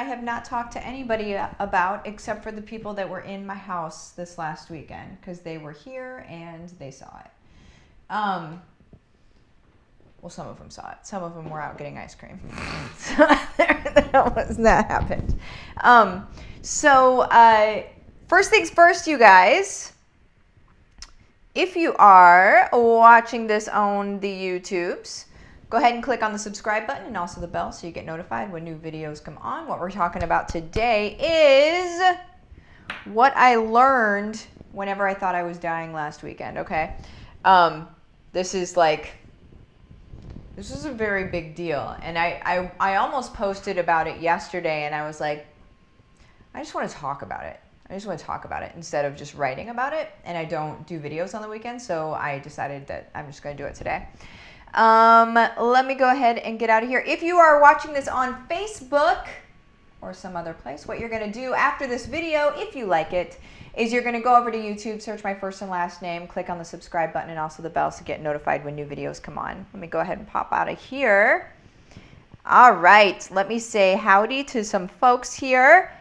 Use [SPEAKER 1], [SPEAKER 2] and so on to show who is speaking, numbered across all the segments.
[SPEAKER 1] I have not talked to anybody about except for the people that were in my house this last weekend because they were here and they saw it. Well, some of them saw it. Some of them were out getting ice cream. So that happened. First things first, you guys. If you are watching this on the YouTubes, go ahead and click on the subscribe button and also the bell so you get notified when new videos come on. What we're talking about today is what I learned whenever I thought I was dying last weekend, okay? This is a very big deal. And I almost posted about it yesterday and I was like, I just want to talk about it. I just want to talk about it instead of just writing about it. And I don't do videos on the weekend, so I decided that I'm just going to do it today. Let me go ahead and get out of here. If you are watching this on Facebook or some other place, what you're going to do after this video, if you like it, is you're going to go over to YouTube, search my first and last name, click on the subscribe button and also the bell to get notified when new videos come on. Let me go ahead and pop out of here. All right, let me say howdy to some folks here.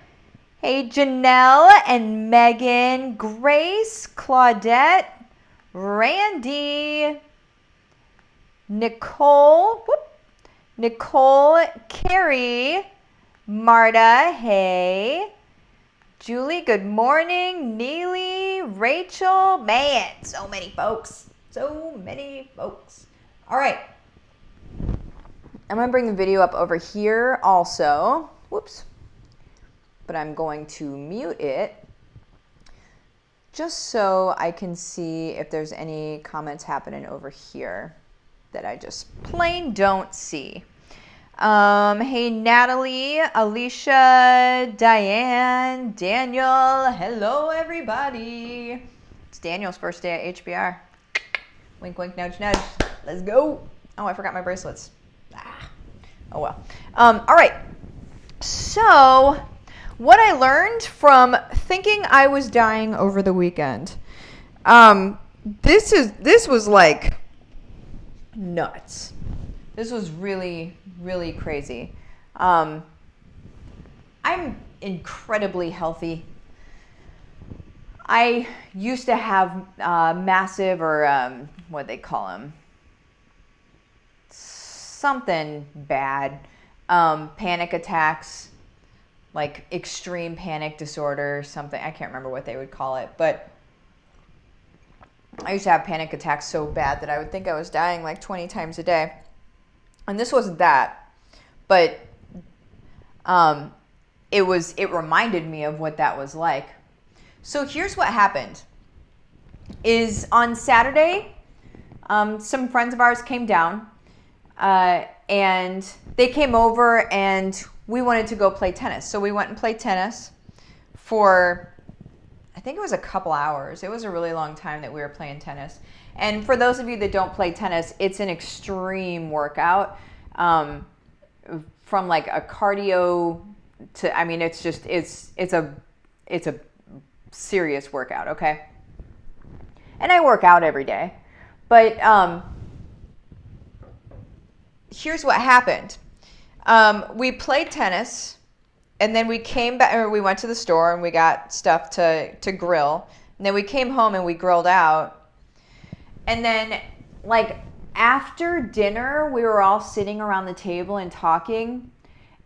[SPEAKER 1] Hey, Janelle and Megan, Grace, Claudette, Randy, Nicole, Carrie, Marta, hey, Julie, good morning, Neely, Rachel, man, so many folks. All right, I'm going to bring the video up over here also. Whoops. But I'm going to mute it just so I can see if there's any comments happening over here that I just plain don't see. Hey, Natalie, Alicia, Diane, Daniel. Hello, everybody. It's Daniel's first day at HBR. Wink, wink, nudge, nudge. Let's go. Oh, I forgot my bracelets. Oh, well. All right. So what I learned from thinking I was dying over the weekend. This was like nuts. This was really, really crazy. I'm incredibly healthy. I used to have massive, or what they call them, something bad, panic attacks, like extreme panic disorder, something. I can't remember what they would call it, but I used to have panic attacks so bad that I would think I was dying like 20 times a day. And this wasn't that, but it reminded me of what that was like. So here's what happened. Is on Saturday, some friends of ours came down, and they came over and we wanted to go play tennis. So we went and played tennis for, I think it was a couple hours. It was a really long time that we were playing tennis. And for those of you that don't play tennis, it's an extreme workout, from like a cardio to, I mean, it's just, it's a serious workout. Okay. And I work out every day, but, here's what happened. We played tennis, and then we came back, or we went to the store and we got stuff to grill. And then we came home and we grilled out. And then like after dinner, we were all sitting around the table and talking.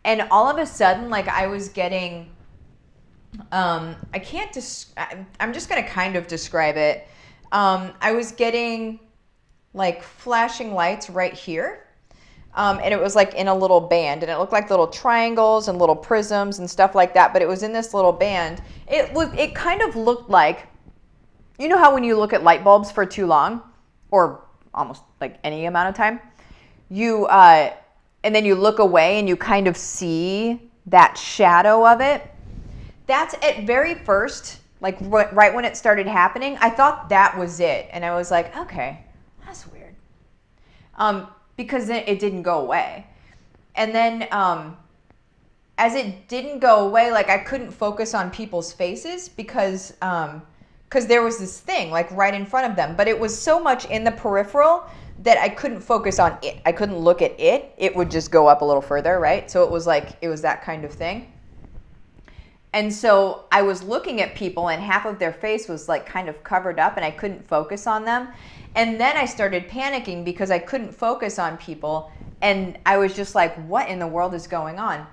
[SPEAKER 1] And all of a sudden, like I was getting, I'm just going to kind of describe it. I was getting like flashing lights right here. And it was like in a little band, and it looked like little triangles and little prisms and stuff like that, but it was in this little band. It kind of looked like, you know how when you look at light bulbs for too long, or almost like any amount of time, and then you look away and you kind of see that shadow of it. That's at very first, like right when it started happening, I thought that was it. And I was like, okay, that's weird. Because then it didn't go away. And then as it didn't go away, like I couldn't focus on people's faces because there was this thing like right in front of them. But it was so much in the peripheral that I couldn't focus on it. I couldn't look at it. It would just go up a little further, right? So it was like, it was that kind of thing. And so I was looking at people and half of their face was like kind of covered up and I couldn't focus on them. And then I started panicking because I couldn't focus on people. And I was just like, what in the world is going on?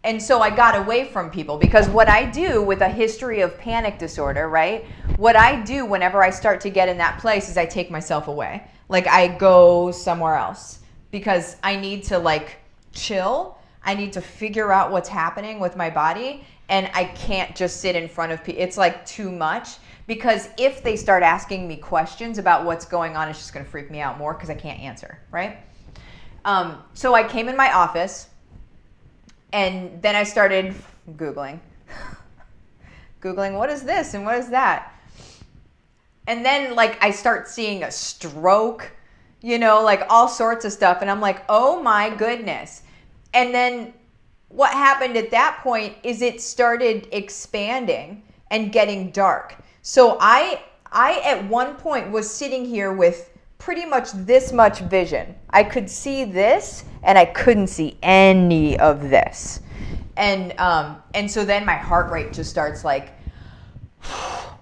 [SPEAKER 1] And so I got away from people because what I do with a history of panic disorder, right? What I do whenever I start to get in that place is I take myself away. Like I go somewhere else because I need to like chill. I need to figure out what's happening with my body. And I can't just sit in front of people. It's like too much because if they start asking me questions about what's going on, it's just going to freak me out more because I can't answer, right? So I came in my office. And then I started Googling what is this and what is that? And then like I start seeing a stroke, you know, like all sorts of stuff. And I'm like, oh my goodness. And then what happened at that point is it started expanding and getting dark. So I at one point was sitting here with pretty much this much vision. I could see this and I couldn't see any of this. And so then my heart rate just starts like,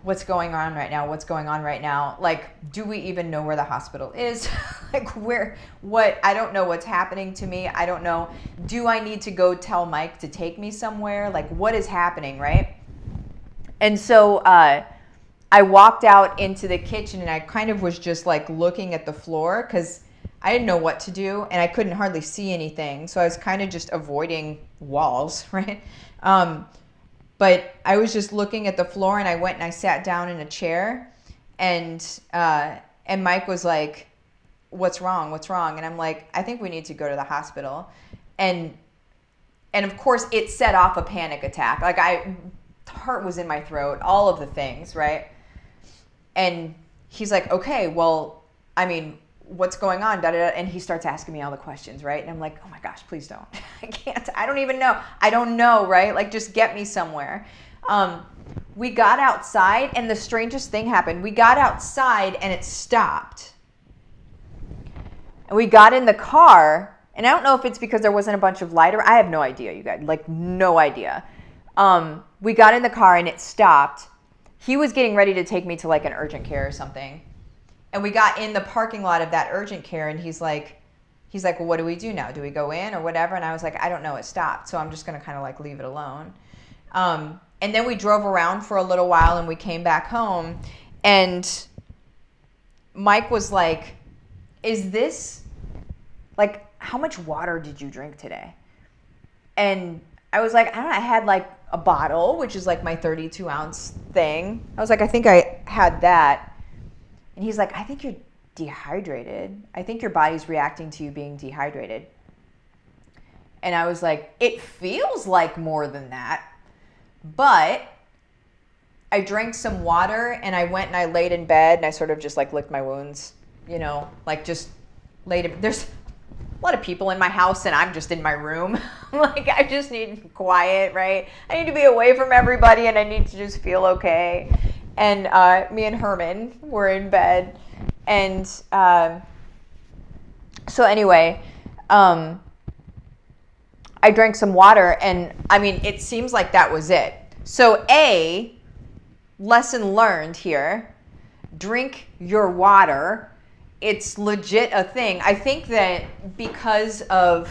[SPEAKER 1] what's going on right now? What's going on right now? Like, do we even know where the hospital is? Like I don't know what's happening to me. I don't know. Do I need to go tell Mike to take me somewhere? Like what is happening, right? And so, I walked out into the kitchen and I kind of was just like looking at the floor because I didn't know what to do and I couldn't hardly see anything. So I was kind of just avoiding walls, right? But I was just looking at the floor and I went and I sat down in a chair and Mike was like, what's wrong? What's wrong? And I'm like, I think we need to go to the hospital. And of course it set off a panic attack. Like heart was in my throat, all of the things, right? And he's like, okay, well, I mean, what's going on? Da, da, da. And he starts asking me all the questions, right? And I'm like, oh my gosh, please don't. I can't. I don't even know. I don't know, right? Like, just get me somewhere. We got outside, and the strangest thing happened. We got outside, and it stopped. And we got in the car, and I don't know if it's because there wasn't a bunch of light. I have no idea, you guys. Like, no idea. We got in the car, and it stopped. He was getting ready to take me to like an urgent care or something. And we got in the parking lot of that urgent care and he's like, well, what do we do now? Do we go in or whatever? And I was like, I don't know, it stopped. So I'm just going to kind of like leave it alone. And then we drove around for a little while and we came back home and Mike was like, is this like, how much water did you drink today? And I was like, I don't know, I had like a bottle, which is like my 32 ounce thing. I was like, I think I had that. And he's like, I think you're dehydrated. I think your body's reacting to you being dehydrated. And I was like, it feels like more than that. But I drank some water and I went and I laid in bed and I sort of just like licked my wounds, you know, like just laid it. There's a lot of people in my house and I'm just in my room. Like I just need quiet, right? I need to be away from everybody and I need to just feel okay. And me and Herman were in bed. And so anyway, I drank some water and I mean, it seems like that was it. So lesson learned here, drink your water. It's legit a thing. I think that because of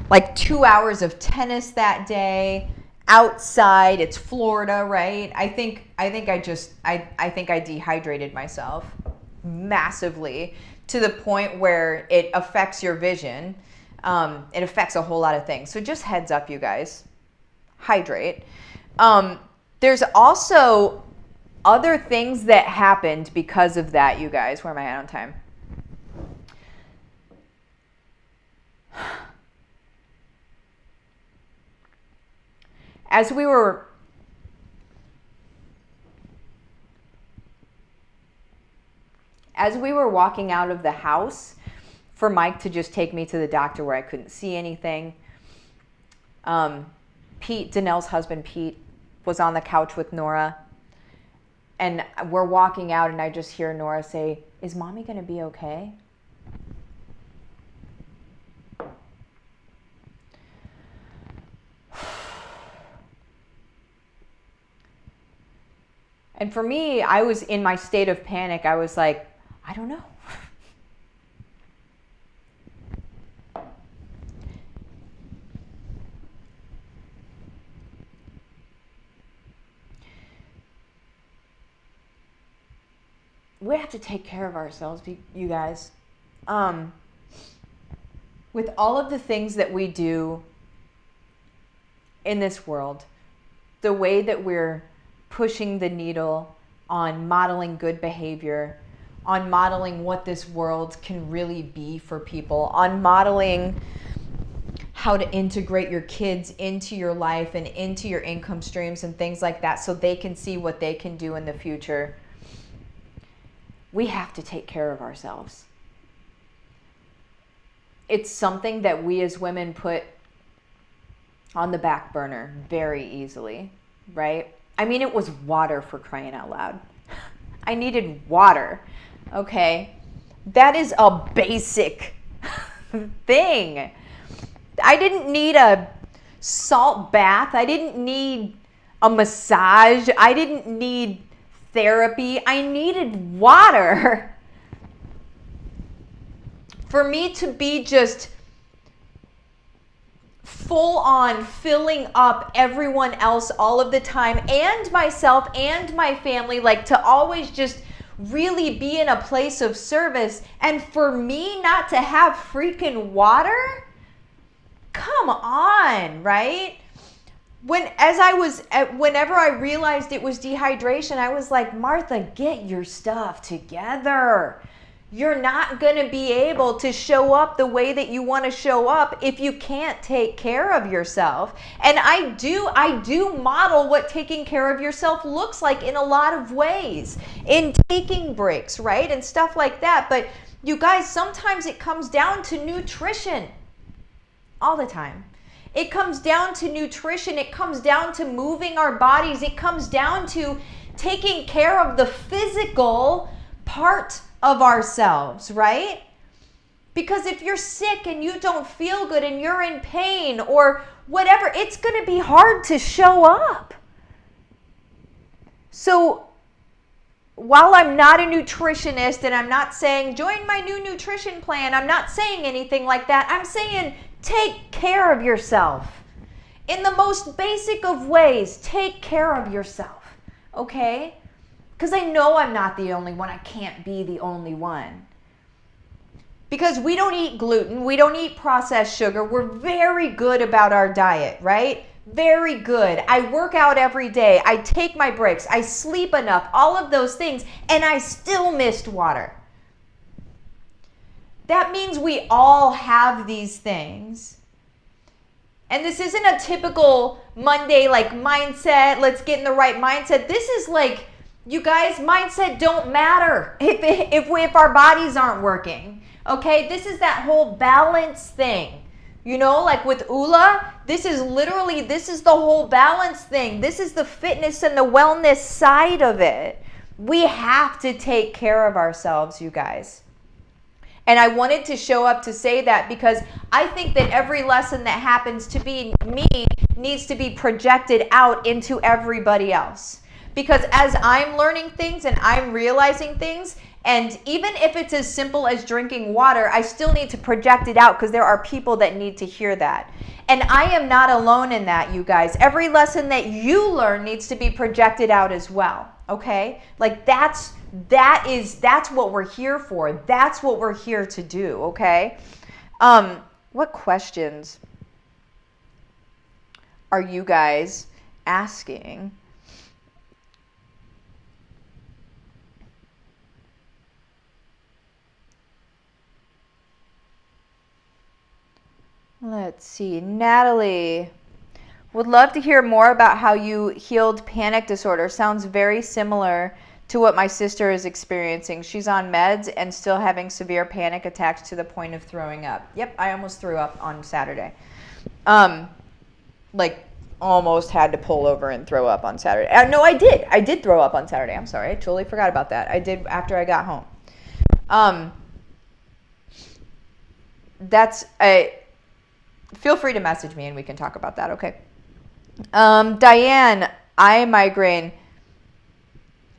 [SPEAKER 1] like 2 hours of tennis that day outside, it's Florida, right? I think I dehydrated myself massively to the point where it affects your vision. It affects a whole lot of things. So just heads up, you guys, hydrate. There's also other things that happened because of that, you guys. Where am I at on time? As we were walking out of the house for Mike to just take me to the doctor where I couldn't see anything, Pete, Danelle's husband, Pete, was on the couch with Nora. And we're walking out and I just hear Nora say, "Is mommy going to be okay?" And for me, I was in my state of panic. I was like, I don't know. We have to take care of ourselves, you guys. With all of the things that we do in this world, the way that we're pushing the needle on modeling good behavior, on modeling what this world can really be for people, on modeling how to integrate your kids into your life and into your income streams and things like that so they can see what they can do in the future. We have to take care of ourselves. It's something that we as women put on the back burner very easily, right? I mean, it was water, for crying out loud. I needed water, okay? That is a basic thing. I didn't need a salt bath. I didn't need a massage. I didn't need therapy. I needed water. For me to be just full on filling up everyone else all of the time, and myself and my family, like to always just really be in a place of service, and for me not to have freaking water? Come on, right? Whenever I realized it was dehydration, I was like, Martha, get your stuff together. You're not going to be able to show up the way that you want to show up if you can't take care of yourself. And I do model what taking care of yourself looks like in a lot of ways, in taking breaks, right? And stuff like that. But you guys, sometimes it comes down to nutrition. All the time. It comes down to nutrition. It comes down to moving our bodies. It comes down to taking care of the physical part of ourselves, right? Because if you're sick and you don't feel good and you're in pain or whatever, it's going to be hard to show up. So while I'm not a nutritionist and I'm not saying join my new nutrition plan, I'm not saying anything like that. I'm saying take care of yourself. In the most basic of ways, take care of yourself, okay? Because I know I'm not the only one. I can't be the only one. Because we don't eat gluten. We don't eat processed sugar. We're very good about our diet, right? Very good. I work out every day. I take my breaks. I sleep enough. All of those things. And I still missed water. That means we all have these things. And this isn't a typical Monday like mindset, let's get in the right mindset. This is like, you guys, mindset don't matter if our bodies aren't working. Okay, this is that whole balance thing. You know, like with Ula, this is the whole balance thing. This is the fitness and the wellness side of it. We have to take care of ourselves, you guys. And I wanted to show up to say that because I think that every lesson that happens to be me needs to be projected out into everybody else. Because as I'm learning things and I'm realizing things, and even if it's as simple as drinking water, I still need to project it out because there are people that need to hear that. And I am not alone in that, you guys. Every lesson that you learn needs to be projected out as well, okay? Like that's what we're here for. That's what we're here to do, okay? What questions are you guys asking? Let's see. Natalie would love to hear more about how you healed panic disorder. Sounds very similar to what my sister is experiencing. She's on meds and still having severe panic attacks to the point of throwing up. Yep, I almost threw up on Saturday. Like almost had to pull over and throw up on Saturday. No, I did. I did throw up on Saturday. I'm sorry. I totally forgot about that. I did after I got home. Feel free to message me and we can talk about that, okay? Diane, eye migraine.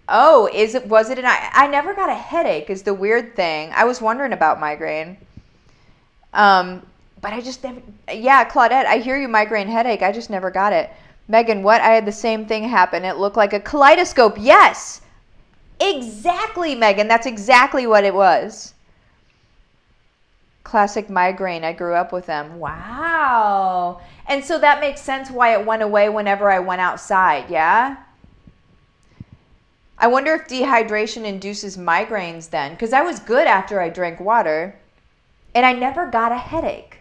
[SPEAKER 1] Oh, was it I never got a headache is the weird thing. I was wondering about migraine. But I just never, yeah, Claudette, I hear you, migraine headache. I just never got it. Megan, what? I had the same thing happen. It looked like a kaleidoscope. Yes, exactly, Megan. That's exactly what it was. Classic migraine. I grew up with them. Wow. And so that makes sense why it went away whenever I went outside, yeah? I wonder if dehydration induces migraines then, because I was good after I drank water, and I never got a headache.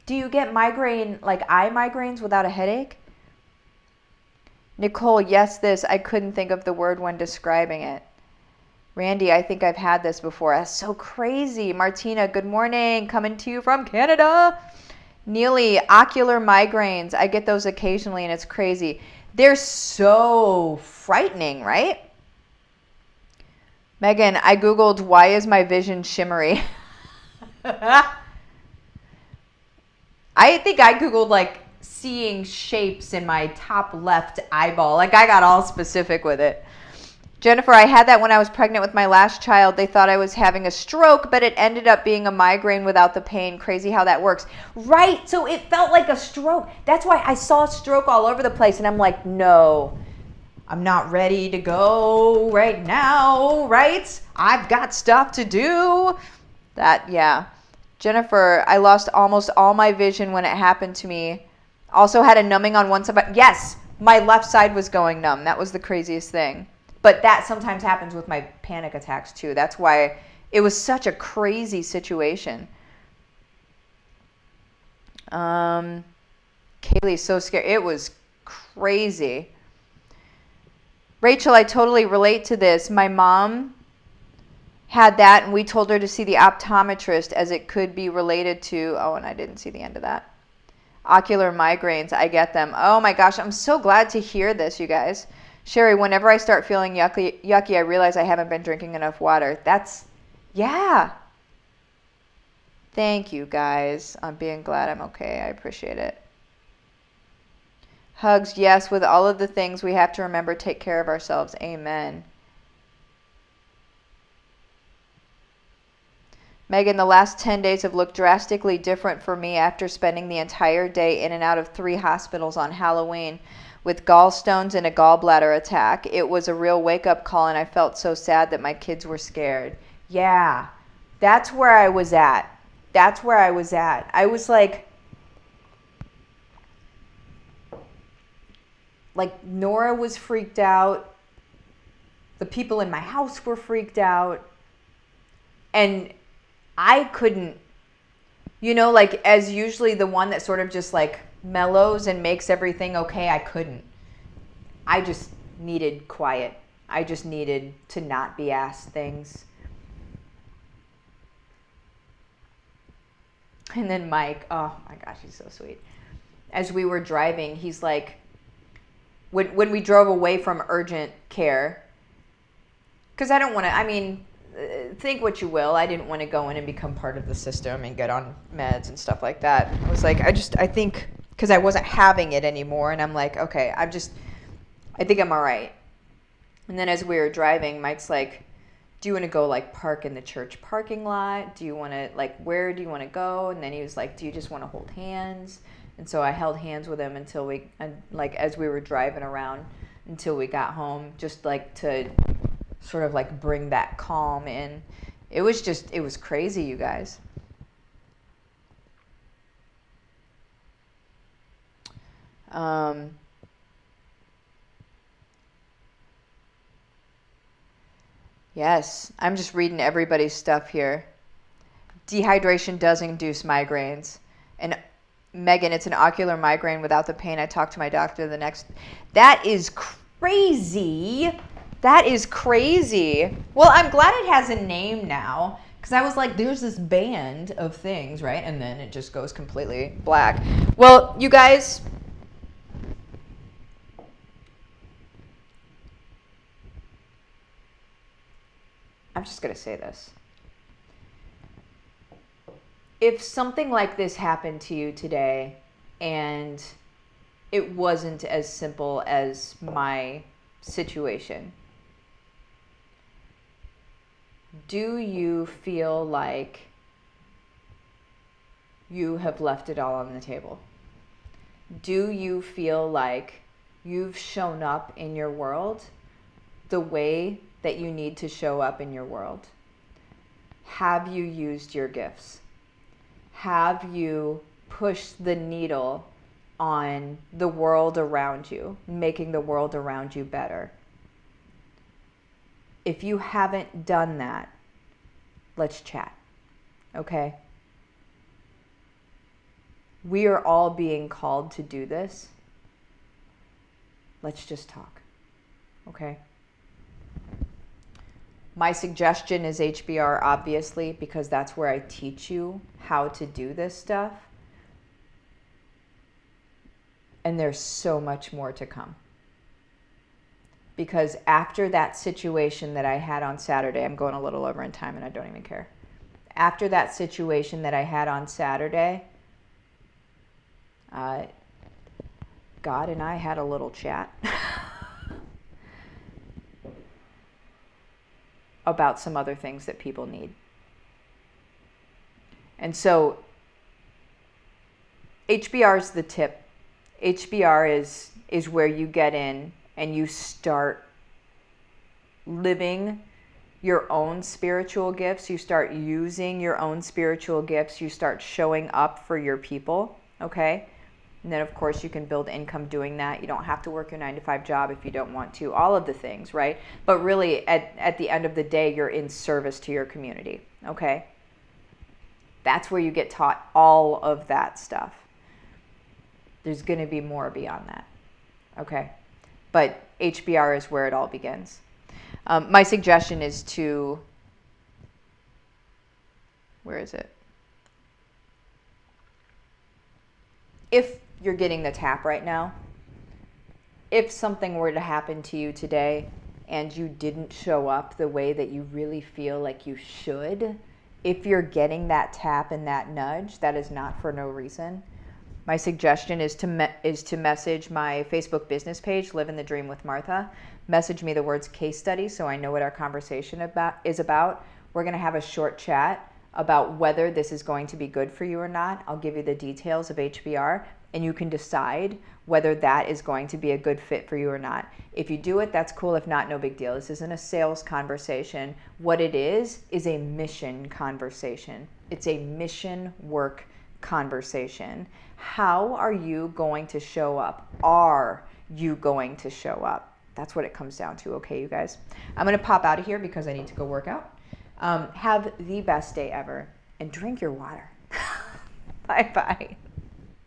[SPEAKER 1] Do you get migraine, like eye migraines without a headache? Nicole, yes, this. I couldn't think of the word when describing it. Randy, I think I've had this before. That's so crazy. Martina, good morning. Coming to you from Canada. Neely, ocular migraines. I get those occasionally and it's crazy. They're so frightening, right? Megan, I Googled, why is my vision shimmery? I think I Googled like seeing shapes in my top left eyeball. Like I got all specific with it. Jennifer, I had that when I was pregnant with my last child. They thought I was having a stroke, but it ended up being a migraine without the pain. Crazy how that works. Right, so it felt like a stroke. That's why I saw stroke all over the place, and I'm like, no, I'm not ready to go right now, right? I've got stuff to do. That, yeah. Jennifer, I lost almost all my vision when it happened to me. Also had a numbing on one side. But yes, my left side was going numb. That was the craziest thing. But that sometimes happens with my panic attacks too. That's why it was such a crazy situation. Kaylee's so scared. It was crazy. Rachel, I totally relate to this. My mom had that, and we told her to see the optometrist as it could be related to, oh, and I didn't see the end of that. Ocular migraines, I get them. Oh my gosh, I'm so glad to hear this, you guys. Sherry, whenever I start feeling yucky, I realize I haven't been drinking enough water. That's, yeah. Thank you, guys. I'm being glad I'm okay. I appreciate it. Hugs, yes, with all of the things we have to remember, take care of ourselves. Amen. Megan, the last 10 days have looked drastically different for me after spending the entire day in and out of 3 hospitals on Halloween with gallstones and a gallbladder attack. It was a real wake-up call, and I felt so sad that my kids were scared. Yeah, that's where I was at. That's where I was at. I was like Nora was freaked out. The people in my house were freaked out. And I couldn't, like as usually the one that sort of just like mellows and makes everything okay, I couldn't. I just needed quiet. I just needed to not be asked things. And then Mike, oh my gosh, he's so sweet. As we were driving, he's like, when we drove away from urgent care, because I don't want to, think what you will. I didn't want to go in and become part of the system and get on meds and stuff like that. I was like, I think, because I wasn't having it anymore, and I'm like, okay, I think I'm all right. And then as we were driving, Mike's like, do you want to go like park in the church parking lot? Do you want to where do you want to go? And then he was like, do you just want to hold hands? And so I held hands with him until as we were driving around until we got home, just to sort of bring that calm in. It was crazy, you guys. Yes, I'm just reading everybody's stuff here. Dehydration does induce migraines. And Megan, it's an ocular migraine without the pain. I talked to my doctor the next. That is crazy. That is crazy. Well, I'm glad it has a name now, because I was like, there's this band of things, right? And then it just goes completely black. Well, you guys, I'm just going to say this. If something like this happened to you today and it wasn't as simple as my situation, do you feel like you have left it all on the table? Do you feel like you've shown up in your world the way that you need to show up in your world? Have you used your gifts? Have you pushed the needle on the world around you, making the world around you better? If you haven't done that, let's chat, okay? We are all being called to do this. Let's just talk, okay? My suggestion is HBR, obviously, because that's where I teach you how to do this stuff. And there's so much more to come. Because after that situation that I had on Saturday, I'm going a little over in time and I don't even care. After that situation that I had on Saturday, God and I had a little chat about some other things that people need. And so HBR is the tip. HBR is where you get in and you start living your own spiritual gifts. You start using your own spiritual gifts. You start showing up for your people, okay? And then, of course, you can build income doing that. You don't have to work your 9-to-5 job if you don't want to. All of the things, right? But really, at the end of the day, you're in service to your community, okay? That's where you get taught all of that stuff. There's going to be more beyond that, okay? But HBR is where it all begins. My suggestion is to, where is it? If you're getting the tap right now, if something were to happen to you today and you didn't show up the way that you really feel like you should, if you're getting that tap and that nudge, that is not for no reason. My suggestion is to message my Facebook business page, Livin the Dream with Martha. Message me the words case study so I know what our conversation is about. We're going to have a short chat about whether this is going to be good for you or not. I'll give you the details of HBR and you can decide whether that is going to be a good fit for you or not. If you do it, that's cool. If not, no big deal. This isn't a sales conversation. What it is a mission conversation. It's a mission work conversation. How are you going to show up? Are you going to show up? That's what it comes down to, okay, you guys? I'm going to pop out of here because I need to go work out. Have the best day ever and drink your water. Bye-bye.